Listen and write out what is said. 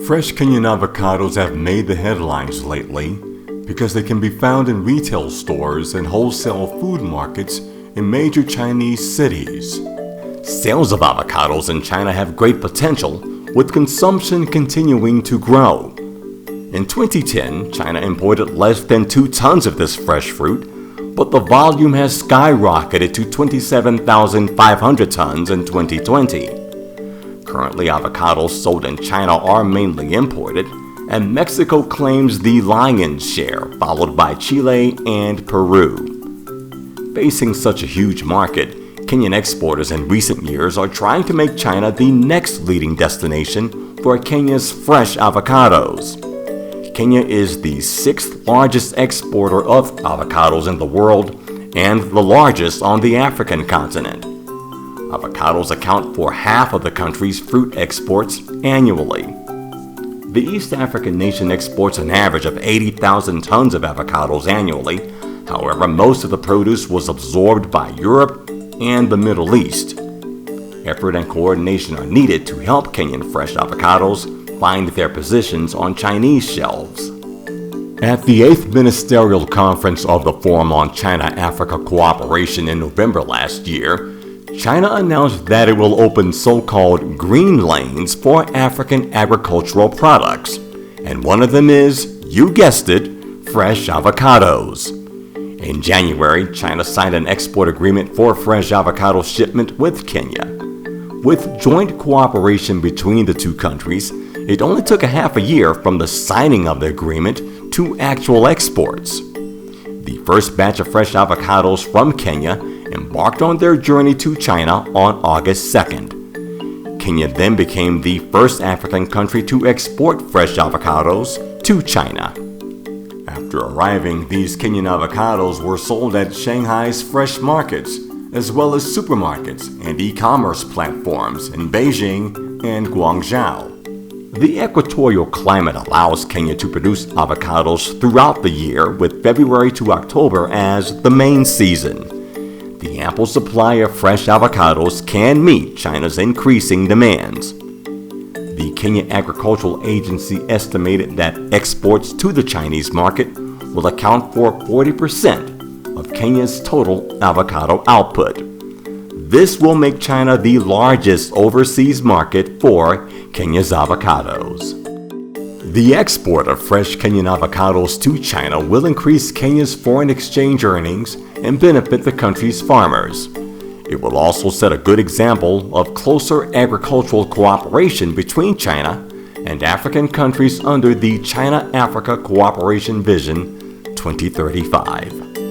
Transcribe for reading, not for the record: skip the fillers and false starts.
Fresh Kenyan avocados have made the headlines lately because they can be found in retail stores and wholesale food markets in major Chinese cities. Sales of avocados in China have great potential, with consumption continuing to grow. In 2010, China imported less than 2 tons of this fresh fruit, but the volume has skyrocketed to 27,500 tons in 2020. Currently, avocados sold in China are mainly imported, and Mexico claims the lion's share, followed by Chile and Peru. Facing such a huge market, Kenyan exporters in recent years are trying to make China the next leading destination for Kenya's fresh avocados. Kenya is the 6th largest exporter of avocados in the world and the largest on the African continent. Avocados account for half of the country's fruit exports annually. The East African nation exports an average of 80,000 tons of avocados annually. However, most of the produce was absorbed by Europe and the Middle East. Effort and coordination are needed to help Kenyan fresh avocados find their positions on Chinese shelves. At the 8th Ministerial Conference of the Forum on China-Africa Cooperation in November last year, China announced that it will open so-called green lanes for African agricultural products, and one of them is, you guessed it, fresh avocados. In January, China signed an export agreement for fresh avocado shipment with Kenya. With joint cooperation between the two countries, it only took a half a year from the signing of the agreement to actual exports. The first batch of fresh avocados from Kenya embarked on their journey to China on August 2nd. Kenya then became the first African country to export fresh avocados to China. After arriving, these Kenyan avocados were sold at Shanghai's fresh markets, as well as supermarkets and e-commerce platforms in Beijing and Guangzhou. The equatorial climate allows Kenya to produce avocados throughout the year, with February to October as the main season. The ample supply of fresh avocados can meet China's increasing demands. The Kenya Agricultural Agency estimated that exports to the Chinese market will account for 40% of Kenya's total avocado output. This will make China the largest overseas market for Kenya's avocados. The export of fresh Kenyan avocados to China will increase Kenya's foreign exchange earnings and benefit the country's farmers. It will also set a good example of closer agricultural cooperation between China and African countries under the China-Africa Cooperation Vision 2035.